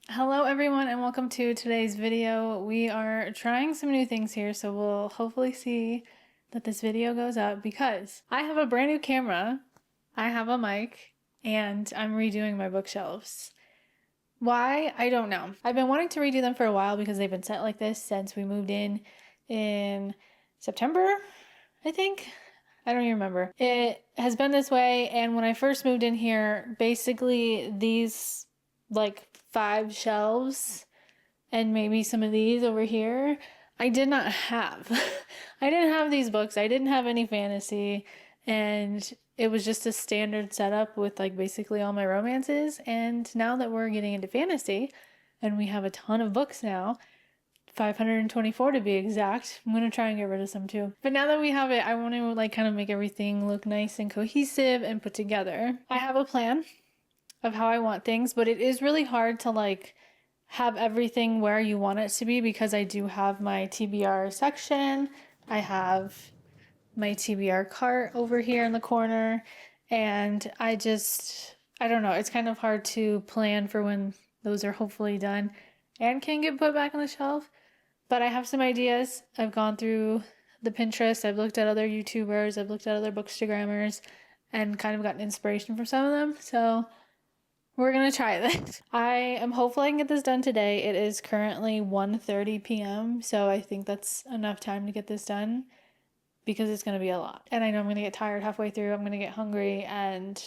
Hello everyone and welcome to today's video. We are trying some new things here, so we'll hopefully see that this video goes up because I have a brand new camera, I have a mic, and I'm redoing my bookshelves. Why? I don't know. I've been wanting to redo them for a while because they've been set like this since we moved in September, I think. I don't even remember. It has been this way, and when I first moved in here, basically these like 5 shelves and maybe some of these over here, I did not have. I didn't have these books. I didn't have any fantasy, and it was just a standard setup with like basically all my romances. And now that we're getting into fantasy and we have a ton of books now, 524 to be exact. I'm gonna try and get rid of some too. But now that we have it, I want to like kind of make everything look nice and cohesive and put together. I have a plan of how I want things, but it is really hard to like have everything where you want it to be because I do have my TBR section. I have my TBR cart over here in the corner, and I don't know, it's kind of hard to plan for when those are hopefully done and can get put back on the shelf. But I have some ideas. I've gone through the Pinterest, I've looked at other YouTubers, I've looked at other bookstagrammers, and kind of gotten inspiration from some of them. So we're gonna try this. I am hopeful I can get this done today. It is currently 1:30 p.m. So I think that's enough time to get this done because it's gonna be a lot. And I know I'm gonna get tired halfway through. I'm gonna get hungry and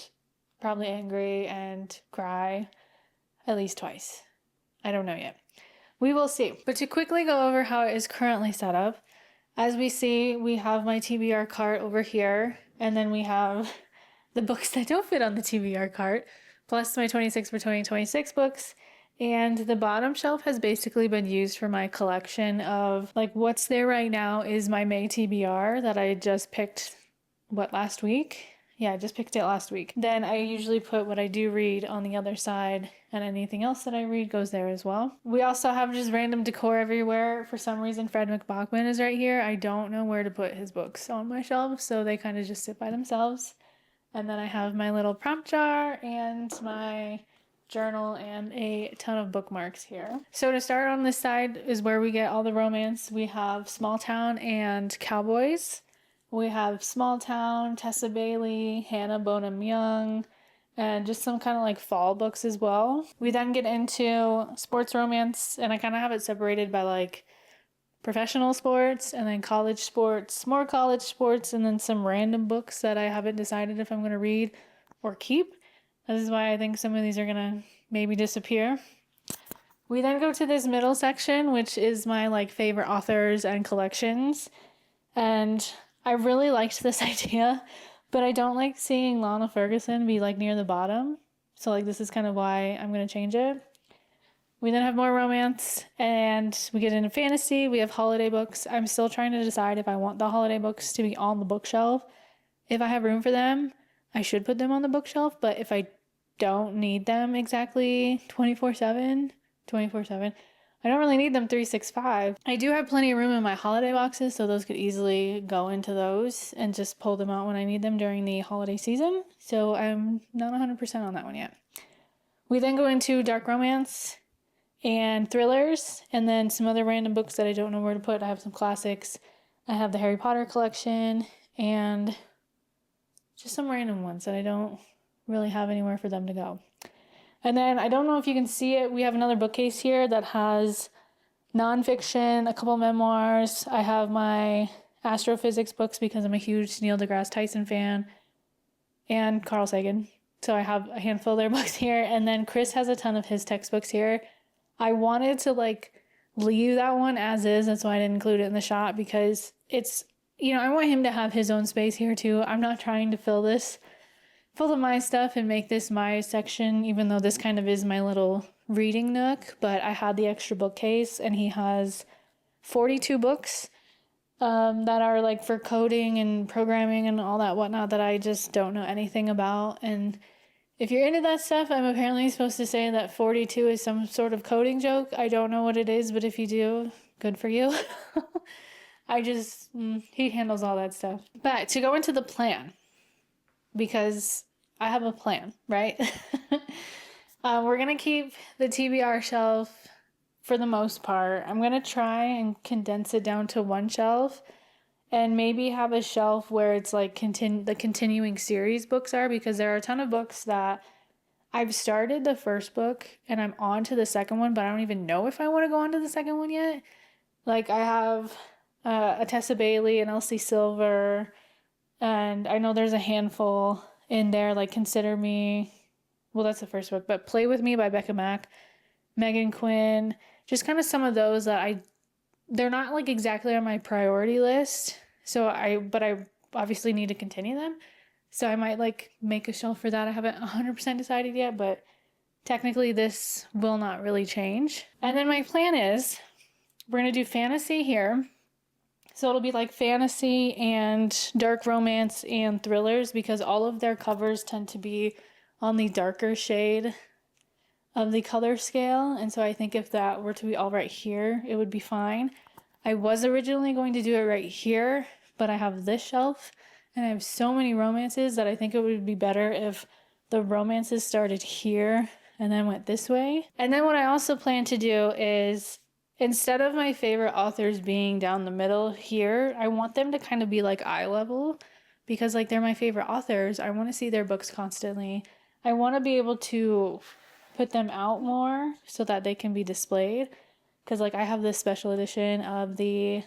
probably angry and cry at least twice. I don't know yet. We will see. But to quickly go over how it is currently set up, as we see, we have my TBR cart over here, and then we have the books that don't fit on the TBR cart, plus my 26 for 2026 books. And the bottom shelf has basically been used for my collection of, like, what's there right now is my May TBR that I just picked, last week? Yeah, I just picked it last week. Then I usually put what I do read on the other side, and anything else that I read goes there as well. We also have just random decor everywhere. For some reason, Fred McBachman is right here. I don't know where to put his books on my shelf, so they kind of just sit by themselves. And then I have my little prompt jar and my journal and a ton of bookmarks here. So to start, on this side is where we get all the romance. We have Small Town and Cowboys. We have Small Town, Tessa Bailey, Hannah Bonham Young, and just some kind of like fall books as well. We then get into sports romance, and I kind of have it separated by like professional sports and then college sports, more college sports, and then some random books that I haven't decided if I'm going to read or keep. This is why I think some of these are going to maybe disappear. We then go to this middle section, which is my like favorite authors and collections. And I really liked this idea, but I don't like seeing Lana Ferguson be like near the bottom. So like this is kind of why I'm going to change it. We then have more romance, and we get into fantasy. We have holiday books. I'm still trying to decide if I want the holiday books to be on the bookshelf. If I have room for them, I should put them on the bookshelf, but if I don't need them exactly 24/7, I don't really need them 365. I do have plenty of room in my holiday boxes, so those could easily go into those and just pull them out when I need them during the holiday season. So I'm not 100% on that one yet. We then go into dark romance and thrillers, and then some other random books that I don't know where to put. I have some classics. I have the Harry Potter collection, and just some random ones that I don't really have anywhere for them to go. And then I don't know if you can see it. We have another bookcase here that has nonfiction, a couple memoirs. I have my astrophysics books because I'm a huge Neil deGrasse Tyson fan, and Carl Sagan. So I have a handful of their books here. And then Chris has a ton of his textbooks here. I wanted to like leave that one as is. That's why I didn't include it in the shot, because it's, I want him to have his own space here too. I'm not trying to fill this full of my stuff and make this my section, even though this kind of is my little reading nook. But I had the extra bookcase, and he has 42 books that are like for coding and programming and all that whatnot that I just don't know anything about. And if you're into that stuff, I'm apparently supposed to say that 42 is some sort of coding joke. I don't know what it is, but if you do, good for you. He handles all that stuff. But to go into the plan, because I have a plan, right? We're gonna keep the TBR shelf for the most part. I'm gonna try and condense it down to one shelf and maybe have a shelf where it's like the continuing series books are, because there are a ton of books that I've started the first book and I'm on to the second one, but I don't even know if I want to go on to the second one yet. Like I have a Tessa Bailey and Elsie Silver, and I know there's a handful in there, like Consider Me. Well, that's the first book, but Play With Me by Becca Mack, Megan Quinn, just kind of some of those that they're not like exactly on my priority list. But I obviously need to continue them. So I might like make a shelf for that. I haven't 100% decided yet, but technically this will not really change. And then my plan is we're going to do fantasy here. So it'll be like fantasy and dark romance and thrillers, because all of their covers tend to be on the darker shade of the color scale. And so I think if that were to be all right here, it would be fine. I was originally going to do it right here, but I have this shelf and I have so many romances that I think it would be better if the romances started here and then went this way. And then what I also plan to do is, instead of my favorite authors being down the middle here, I want them to kind of be like eye level, because like they're my favorite authors. I want to see their books constantly. I want to be able to put them out more so that they can be displayed. Because like I have this special edition of the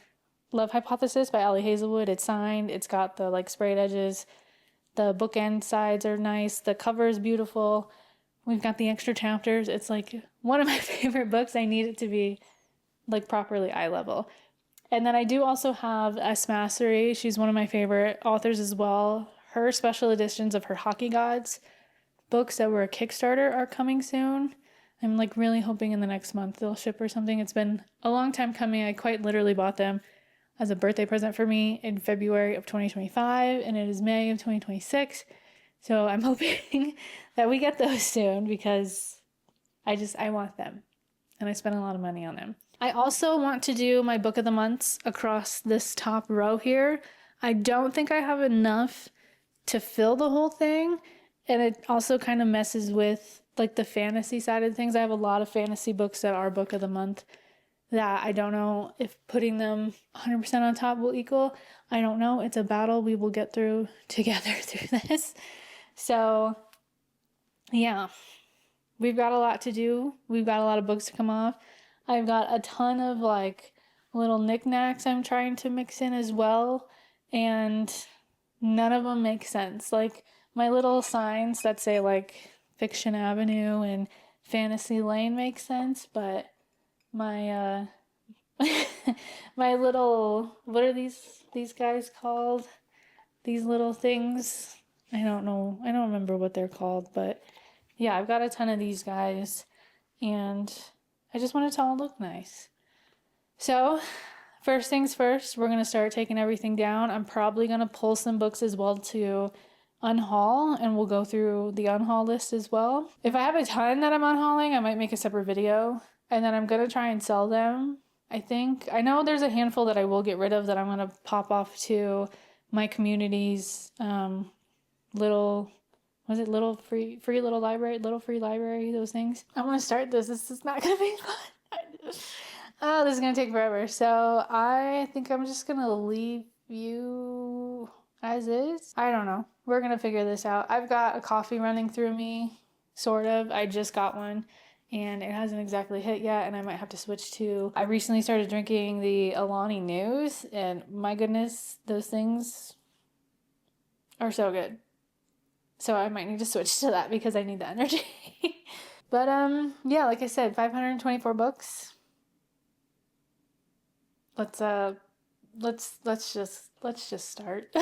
Love Hypothesis by Ali Hazelwood. It's signed. It's got the like sprayed edges. The bookend sides are nice. The cover is beautiful. We've got the extra chapters. It's like one of my favorite books. I need it to be like properly eye level. And then I do also have S. Massery. She's one of my favorite authors as well. Her special editions of her Hockey Gods books that were a Kickstarter are coming soon. I'm like really hoping in the next month they'll ship or something. It's been a long time coming. I quite literally bought them as a birthday present for me in February of 2025, and it is May of 2026. So I'm hoping that we get those soon, because I want them and I spent a lot of money on them. I also want to do my book of the months across this top row here. I don't think I have enough to fill the whole thing. And it also kind of messes with like the fantasy side of things. I have a lot of fantasy books that are book of the month that I don't know if putting them 100% on top will equal. I don't know. It's a battle we will get through together through this. So yeah, we've got a lot to do. We've got a lot of books to come off. I've got a ton of like little knickknacks I'm trying to mix in as well. And none of them make sense. Like my little signs that say like Fiction Avenue and Fantasy Lane make sense, but my my little, what are these guys called? These little things? I don't know. I don't remember what they're called, but yeah, I've got a ton of these guys and I just want it to all look nice. So, first things first, we're going to start taking everything down. I'm probably going to pull some books as well to unhaul, and we'll go through the unhaul list as well. If I have a ton that I'm unhauling, I might make a separate video, and then I'm going to try and sell them. I know there's a handful that I will get rid of that I'm going to pop off to my community's little free little library, those things. I want to start this. This is not going to be fun. Oh, this is going to take forever. So I think I'm just going to leave you as is. I don't know. We're going to figure this out. I've got a coffee running through me, sort of. I just got one and it hasn't exactly hit yet, and I might have to switch to... I recently started drinking the Alani News, and my goodness, those things are so good. So I might need to switch to that because I need the energy. But yeah, like I said, 524 books. Let's just start.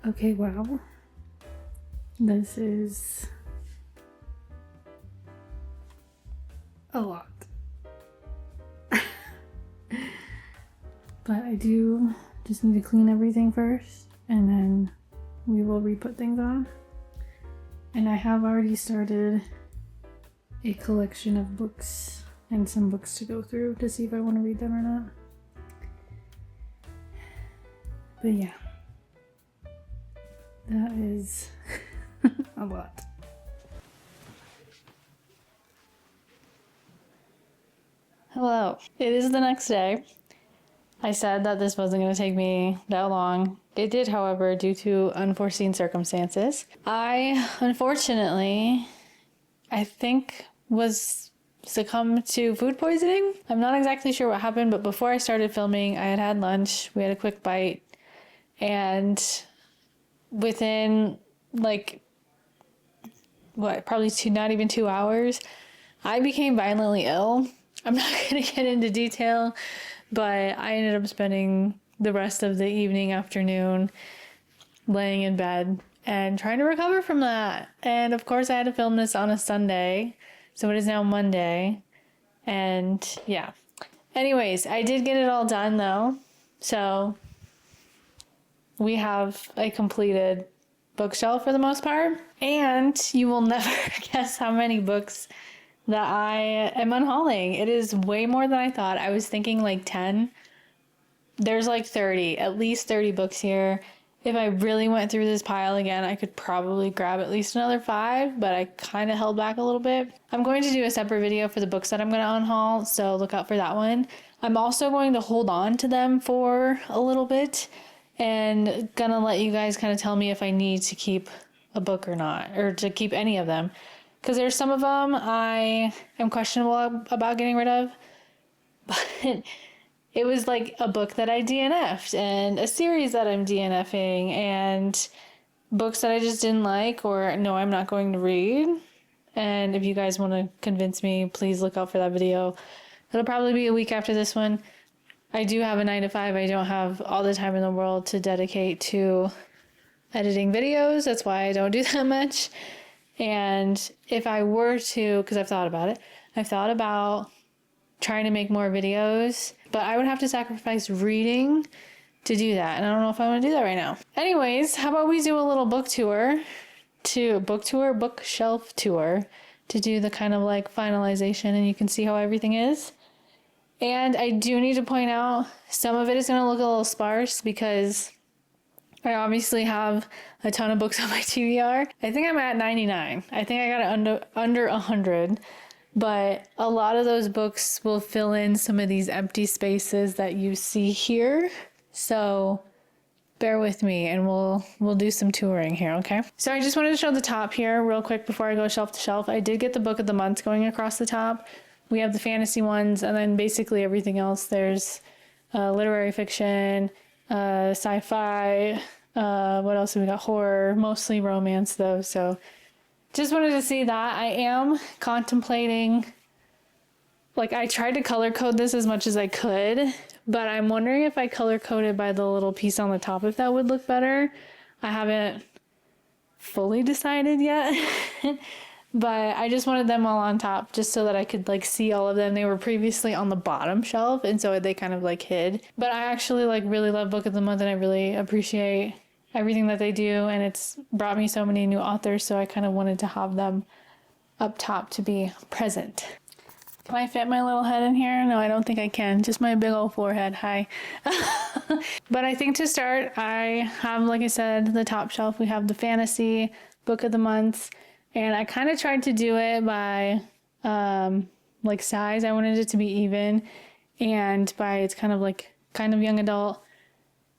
Okay, wow. This is a lot. But I do just need to clean everything first, and then we will re-put things on. And I have already started a collection of books and some books to go through to see if I want to read them or not. But yeah, that is a lot. Hello. It is the next day. I said that this wasn't going to take me that long. It did, however, due to unforeseen circumstances. I, unfortunately, I think was succumbed to food poisoning. I'm not exactly sure what happened, but before I started filming, I had lunch. We had a quick bite. And within, like, probably not even 2 hours, I became violently ill. I'm not going to get into detail, but I ended up spending the rest of the evening, afternoon, laying in bed and trying to recover from that. And of course, I had to film this on a Sunday, so it is now Monday. And yeah. Anyways, I did get it all done though. So we have a completed bookshelf for the most part. And you will never guess how many books that I am unhauling. It is way more than I thought. I was thinking like 10. There's like 30, at least 30 books here. If I really went through this pile again, I could probably grab at least another 5, but I kind of held back a little bit. I'm going to do a separate video for the books that I'm going to unhaul, so look out for that one. I'm also going to hold on to them for a little bit and gonna let you guys kind of tell me if I need to keep a book or not, or to keep any of them. Because there's some of them I am questionable about getting rid of, but it was like a book that I DNF'd and a series that I'm DNFing and books that I just didn't like or no, I'm not going to read. And if you guys want to convince me, please look out for that video. It'll probably be a week after this one. I do have a 9-to-5. I don't have all the time in the world to dedicate to editing videos. That's why I don't do that much. And if I were to, because I've thought about it, I've thought about trying to make more videos, but I would have to sacrifice reading to do that. And I don't know if I want to do that right now. Anyways, how about we do a little bookshelf tour to do the kind of like finalization and you can see how everything is. And I do need to point out some of it is going to look a little sparse because I obviously have a ton of books on my TBR. I think I'm at 99. I think I got it under 100. But a lot of those books will fill in some of these empty spaces that you see here. So bear with me and we'll do some touring here, okay? So I just wanted to show the top here real quick before I go shelf to shelf. I did get the book of the month going across the top. We have the fantasy ones and then basically everything else. There's literary fiction, sci-fi, what else have we got? Horror, mostly romance though. So just wanted to see that. I am contemplating, like I tried to color code this as much as I could, but I'm wondering if I color coded by the little piece on the top, if that would look better. I haven't fully decided yet, but I just wanted them all on top just so that I could like see all of them. They were previously on the bottom shelf and so they kind of like hid, but I actually like really love Book of the Month and I really appreciate everything that they do, and it's brought me so many new authors, so I kind of wanted to have them up top to be present. Can I fit my little head in here? No, I don't think I can. Just my big old forehead. Hi. But I think to start, I have, like I said, the top shelf. We have the fantasy, Book of the Month, and I kind of tried to do it by like size. I wanted it to be even, and by it's kind of young adult.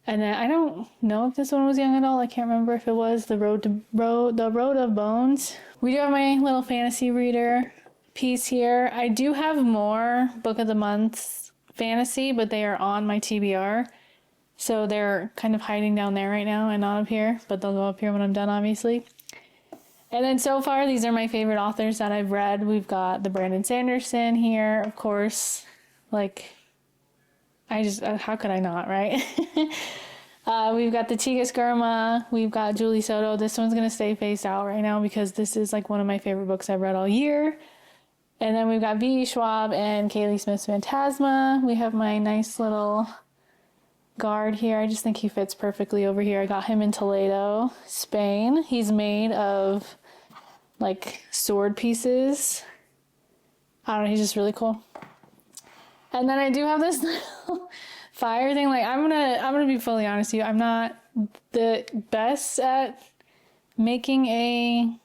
And then I don't know if this one was young adult. I can't remember if it was the Road of Bones. We do have my little fantasy reader piece here. I do have more Book of the Month fantasy, but they are on my TBR. So they're kind of hiding down there right now and not up here, but they'll go up here when I'm done, obviously. And then so far, these are my favorite authors that I've read. We've got the Brandon Sanderson here, of course. Like, how could I not, right? We've got the Tigas Gurma. We've got Julie Soto. This one's going to stay faced out right now because this is like one of my favorite books I've read all year. And then we've got V.E. Schwab and Kaylee Smith's Phantasma. We have my nice little guard here. I just think he fits perfectly over here. I got him in Toledo, Spain. He's made of like sword pieces. I don't know, he's just really cool. And then I do have this little fire thing. Like I'm gonna be fully honest with you. I'm not the best at making a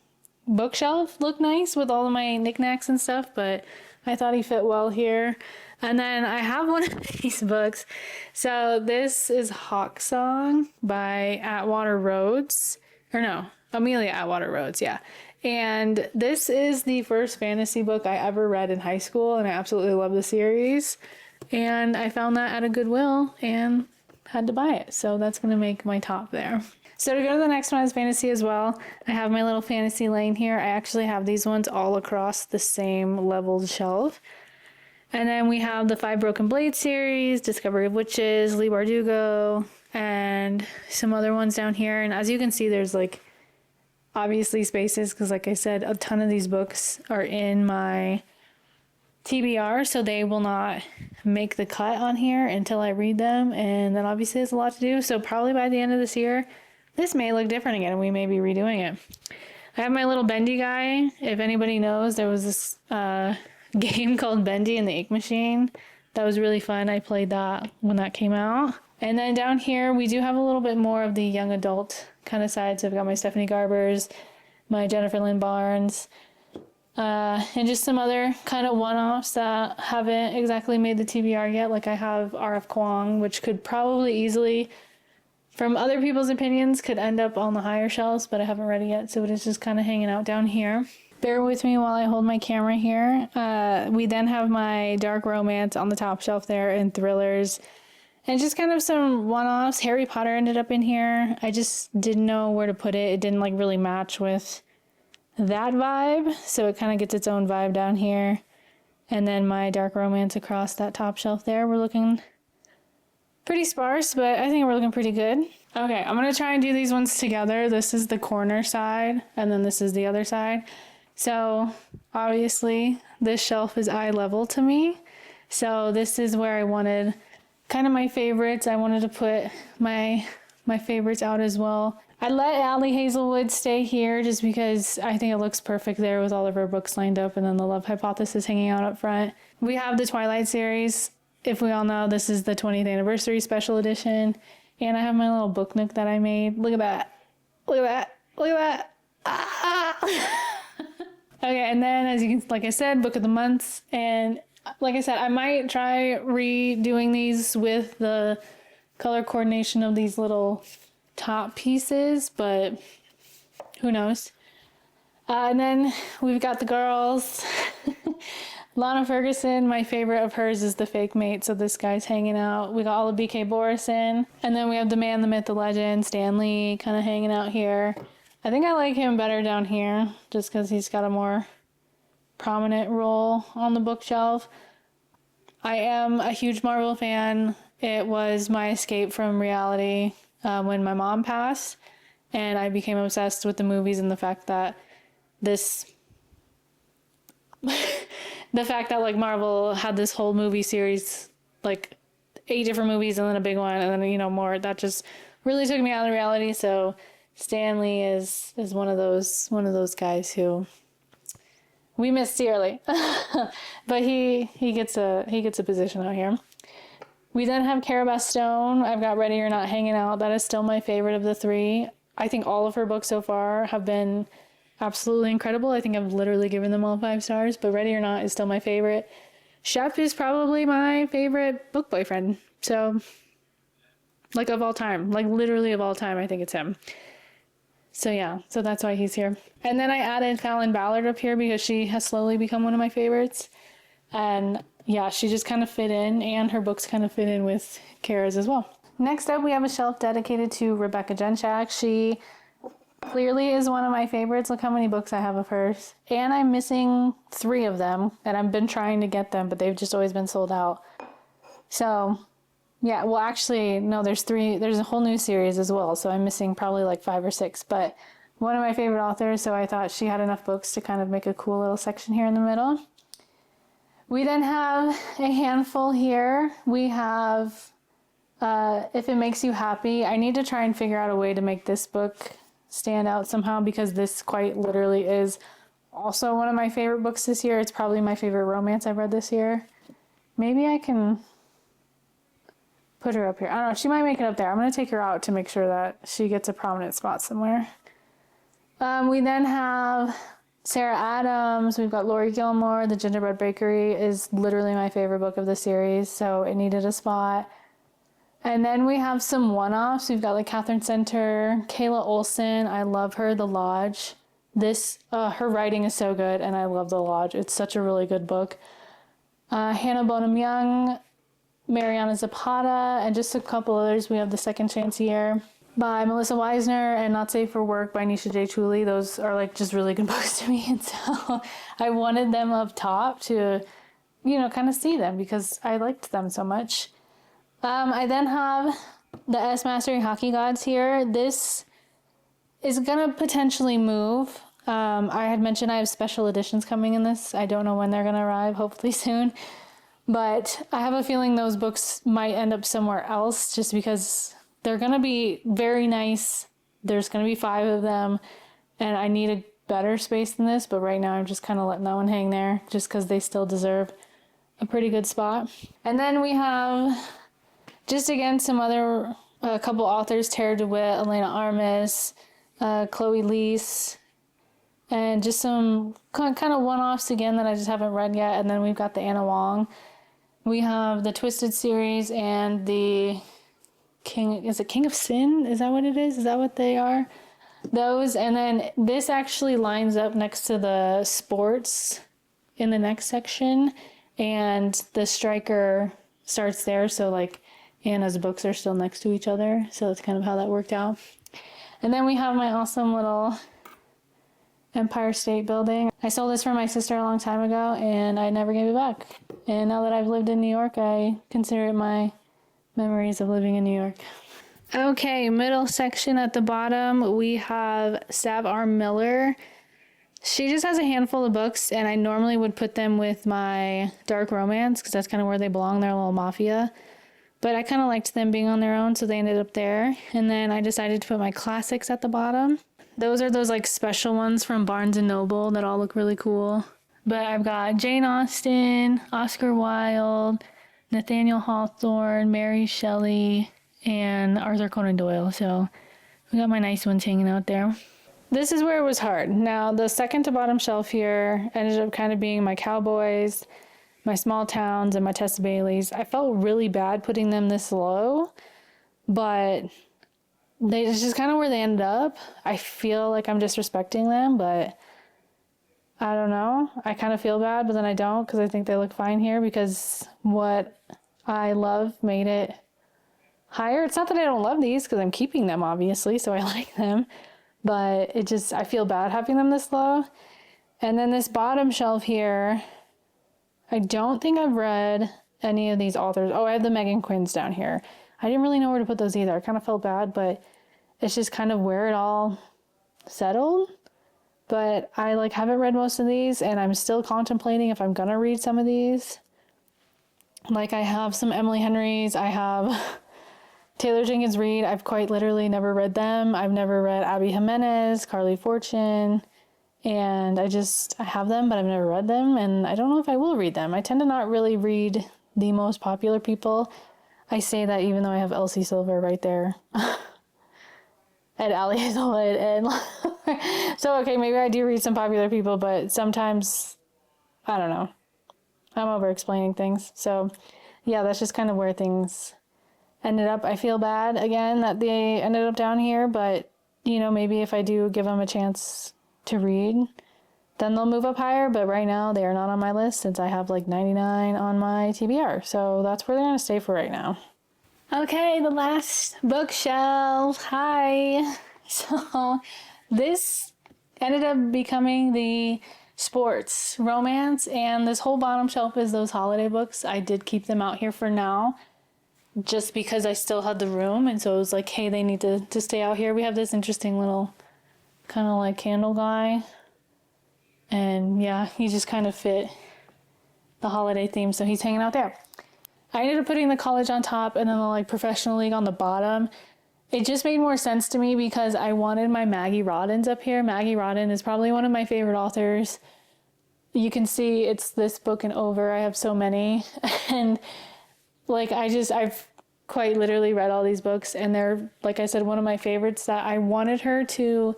bookshelf look nice with all of my knickknacks and stuff, but I thought he fit well here. And then I have one of these books. So this is Hawk Song by Atwater Rhodes. Or no, Amelia Atwater Rhodes, yeah. And this is the first fantasy book I ever read in high school, and I absolutely love the series. And I found that at a Goodwill and had to buy it. So that's going to make my top there. So to go to the next one is fantasy as well. I have my little fantasy lane here. I actually have these ones all across the same leveled shelf. And then we have the 5 Broken Blades series, Discovery of Witches, Leigh Bardugo, and some other ones down here. And as you can see, there's like obviously spaces because like I said, a ton of these books are in my TBR, so they will not make the cut on here until I read them. And then obviously there's a lot to do. So probably by the end of this year, this may look different again and we may be redoing it. I have my little Bendy guy. If anybody knows, there was this game called Bendy and the Ink Machine. That was really fun. I played that when that came out. And then down here, we do have a little bit more of the young adult kind of side. So I've got my Stephanie Garbers, my Jennifer Lynn Barnes, and just some other kind of one-offs that haven't exactly made the TBR yet. Like I have R.F. Kuang, which could probably easily, from other people's opinions, could end up on the higher shelves, but I haven't read it yet. So it is just kind of hanging out down here. Bear with me while I hold my camera here. We then have my dark romance on the top shelf there and thrillers. And just kind of some one-offs. Harry Potter ended up in here. I just didn't know where to put it. It didn't like really match with that vibe. So it kind of gets its own vibe down here. And then my dark romance across that top shelf there. We're looking pretty sparse, but I think we're looking pretty good. Okay, I'm going to try and do these ones together. This is the corner side, and then this is the other side. So obviously this shelf is eye level to me. So this is where I wanted kind of my favorites. I wanted to put my favorites out as well. I let Allie Hazelwood stay here just because I think it looks perfect there with all of her books lined up and then the Love Hypothesis hanging out up front. We have the Twilight series. If we all know, this is the 20th anniversary special edition. And I have my little book nook that I made. Look at that. Look at that. Look at that. Ah! Okay, and then as you can, like I said, book of the months, and like I said, I might try redoing these with the color coordination of these little top pieces, but who knows. And then we've got the girls. Lana Ferguson, my favorite of hers is the Fake Mate, so this guy's hanging out. We got all of BK Borison, and then we have the man, the myth, the legend, Stan Lee, kind of hanging out here. I think I like him better down here, just because he's got a more prominent role on the bookshelf. I am a huge Marvel fan. It was my escape from reality when my mom passed, and I became obsessed with the movies and the fact that like Marvel had this whole movie series, like 8 different movies and then a big one and then, more, that just really took me out of reality. So Stan Lee is one of those guys who we miss dearly, but he gets a position out here. We then have Cara Bastone. I've got Ready or Not hanging out. That is still my favorite of the 3. I think all of her books so far have been absolutely incredible. I think I've literally given them all 5 stars, but Ready or Not is still my favorite. Shep is probably my favorite book boyfriend. So, like of all time, like literally of all time, I think it's him. So yeah, so that's why he's here. And then I added Fallon Ballard up here because she has slowly become one of my favorites. And yeah, she just kind of fit in, and her books kind of fit in with Cara's as well. Next up, we have a shelf dedicated to Rebecca Genshak. She clearly is one of my favorites. Look how many books I have of hers. And I'm missing 3 of them, and I've been trying to get them, but they've just always been sold out. So yeah, well actually, no, there's 3. There's a whole new series as well, so I'm missing probably like 5 or 6. But one of my favorite authors, so I thought she had enough books to kind of make a cool little section here in the middle. We then have a handful here. We have If It Makes You Happy. I need to try and figure out a way to make this book stand out somehow, because this quite literally is also one of my favorite books this year. It's probably my favorite romance I've read this year. Maybe I can put her up here. I don't know. She might make it up there. I'm going to take her out to make sure that she gets a prominent spot somewhere. We then have Sarah Adams. We've got Lori Gilmore. The Gingerbread Bakery is literally my favorite book of the series, so it needed a spot. And then we have some one-offs. We've got like Catherine Center, Kayla Olson. I love her. The Lodge. Her writing is so good, and I love The Lodge. It's such a really good book. Hannah Bonham Young, Mariana Zapata, and just a couple others. We have The Second Chance Year by Melissa Weisner and Not Safe for Work by Nisha J. Tooley. Those are like just really good books to me, and so I wanted them up top to, kind of see them because I liked them so much. I then have the S Mastering Hockey Gods here. This is gonna potentially move. I had mentioned I have special editions coming in this. I don't know when they're gonna arrive, hopefully soon. But I have a feeling those books might end up somewhere else just because they're gonna be very nice. There's gonna be 5 of them, and I need a better space than this, but right now I'm just kind of letting that one hang there just because they still deserve a pretty good spot. And then we have just again some other a couple authors: Tara DeWitt, Elena Armis, Chloe Leese, and just some kind of one-offs again that I just haven't read yet. And then we've got the Anna Wong. We have the Twisted series and the King of Sin? Is that what it is? Is that what they are? Those. And then this actually lines up next to the sports in the next section, and the Striker starts there. So like Anna's books are still next to each other. So that's kind of how that worked out. And then we have my awesome little Empire State Building. I sold this for my sister a long time ago, and I never gave it back. And now that I've lived in New York, I consider it my memories of living in New York. Okay, middle section at the bottom, we have Sav R. Miller. She just has a handful of books, and I normally would put them with my dark romance because that's kind of where they belong. They're a little mafia. But I kind of liked them being on their own, so they ended up there. And then I decided to put my classics at the bottom. Those are those like special ones from Barnes & Noble that all look really cool. But I've got Jane Austen, Oscar Wilde, Nathaniel Hawthorne, Mary Shelley, and Arthur Conan Doyle. So we got my nice ones hanging out there. This is where it was hard. Now, the second to bottom shelf here ended up kind of being my cowboys, my small towns, and my Tessa Baileys. I felt really bad putting them this low, but it's just kind of where they ended up. I feel like I'm disrespecting them, but I don't know. I kind of feel bad, but then I don't because I think they look fine here because what I love made it higher. It's not that I don't love these because I'm keeping them, obviously, so I like them, but I feel bad having them this low. And then this bottom shelf here, I don't think I've read any of these authors. Oh, I have the Megan Quinns down here. I didn't really know where to put those either. I kind of felt bad, but it's just kind of where it all settled. But I haven't read most of these, and I'm still contemplating if I'm gonna read some of these. Like I have some Emily Henrys. I have Taylor Jenkins Reid. I've quite literally never read them. I've never read Abby Jimenez, Carly Fortune. And I have them, but I've never read them, and I don't know if I will read them. I tend to not really read the most popular people. I say that even though I have Elsie Silver right there. And Allie Hazelwood. And so, okay, maybe I do read some popular people, but sometimes, I don't know. I'm over-explaining things. So, yeah, that's just kind of where things ended up. I feel bad, again, that they ended up down here, but, maybe if I do give them a chance to read, then they'll move up higher, but right now they are not on my list since I have 99 on my TBR, so that's where they're going to stay for right now. Okay, the last bookshelf. Hi. So this ended up becoming the sports romance, and this whole bottom shelf is those holiday books. I did keep them out here for now just because I still had the room, and so it was like, hey, they need to stay out here. We have this interesting little kind of candle guy, and yeah, he just kind of fit the holiday theme, so he's hanging out there. I ended up putting the college on top and then the like professional league on the bottom. It just made more sense to me because I wanted my Maggie Roddens up here. Maggie Rodden is probably one of my favorite authors. You can see it's this book and over. I have so many. And like I've quite literally read all these books, and they're, like I said, one of my favorites that I wanted her to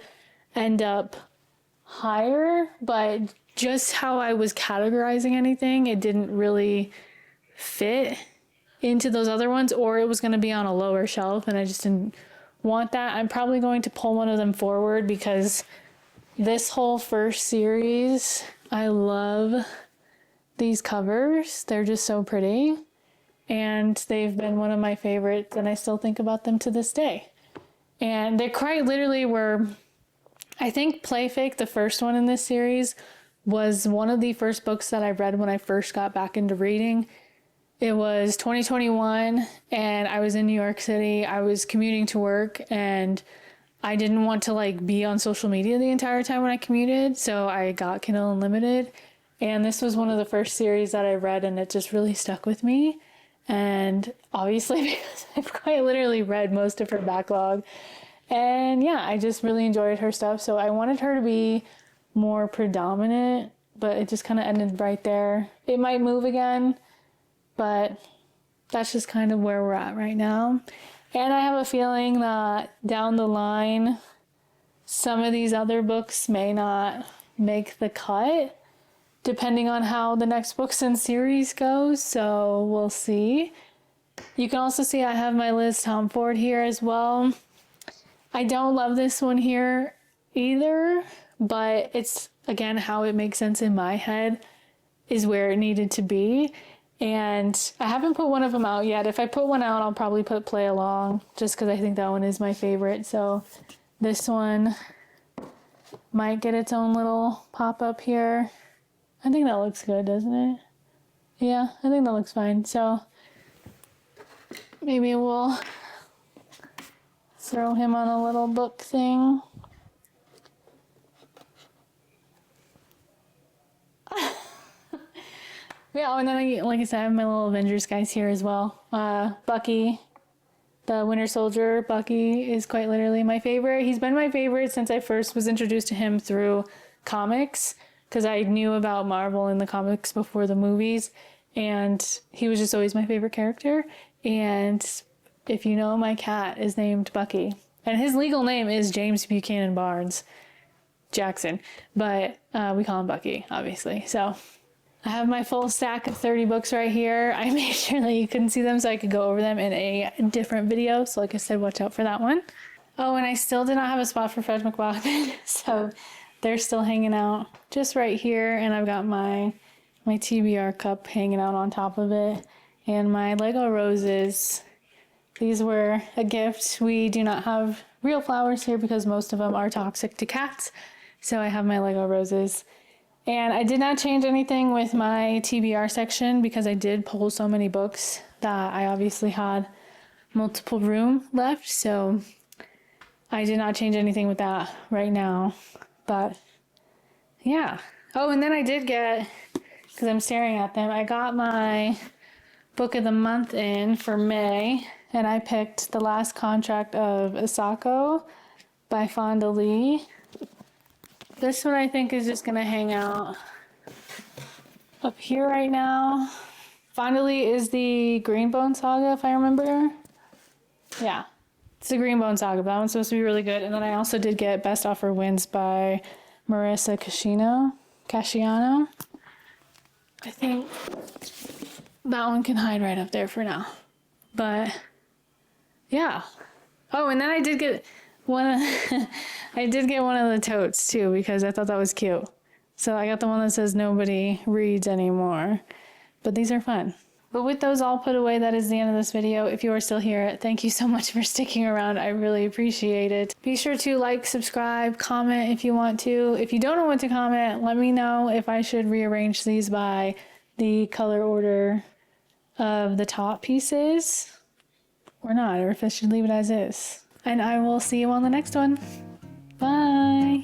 end up higher, but just how I was categorizing anything, it didn't really fit into those other ones, or it was going to be on a lower shelf, and I just didn't want that. I'm probably going to pull one of them forward because this whole first series, I love these covers. They're just so pretty, and they've been one of my favorites, and I still think about them to this day. And they quite literally were, I think Playfake, the first one in this series, was one of the first books that I read when I first got back into reading. It was 2021 and I was in New York City. I was commuting to work and I didn't want to like be on social media the entire time when I commuted. So I got Kindle Unlimited, and this was one of the first series that I read, and it just really stuck with me. And obviously because I've quite literally read most of her backlog, and yeah, I just really enjoyed her stuff. So I wanted her to be more predominant, but it just kind of ended right there. It might move again, but that's just kind of where we're at right now. And I have a feeling that down the line, some of these other books may not make the cut, depending on how the next books in series goes. So we'll see. You can also see I have my Liz Tomford here as well. I don't love this one here either, but it's, again, how it makes sense in my head is where it needed to be. And I haven't put one of them out yet. If I put one out, I'll probably put Play Along, just because I think that one is my favorite. So this one might get its own little pop-up here. I think that looks good, doesn't it? Yeah, I think that looks fine. So maybe we'll throw him on a little book thing. Yeah, oh, and then, like I said, I have my little Avengers guys here as well. Bucky, the Winter Soldier. Bucky is quite literally my favorite. He's been my favorite since I first was introduced to him through comics, because I knew about Marvel in the comics before the movies, and he was just always my favorite character. And if you know, my cat is named Bucky, and his legal name is James Buchanan Barnes Jackson, but we call him Bucky, obviously. So I have my full stack of 30 books right here. I made sure that you couldn't see them so I could go over them in a different video. So like I said, watch out for that one. Oh, and I still did not have a spot for Fred McBachman. So they're still hanging out just right here. And I've got my TBR cup hanging out on top of it. And my Lego roses. These were a gift. We do not have real flowers here because most of them are toxic to cats. So I have my Lego roses. And I did not change anything with my TBR section because I did pull so many books that I obviously had multiple room left. So I did not change anything with that right now. But yeah. Oh, and then I did get, because I'm staring at them, I got my book of the month in for May. And I picked The Last Contract of Asako by Fonda Lee. This one I think is just going to hang out up here right now. Fonda Lee is the Greenbone Saga, if I remember. Yeah, it's the Greenbone Saga. That one's supposed to be really good. And then I also did get Best Offer Wins by Marissa Casciano. I think that one can hide right up there for now. But yeah. Oh, and then I did get I did get one of the totes too because I thought that was cute. So I got the one that says nobody reads anymore. But these are fun. But with those all put away, that is the end of this video. If you are still here, thank you so much for sticking around. I really appreciate it. Be sure to like, subscribe, comment if you want to. If you don't know what to comment, let me know if I should rearrange these by the color order of the top pieces or not, or if I should leave it as is. And I will see you on the next one. Bye.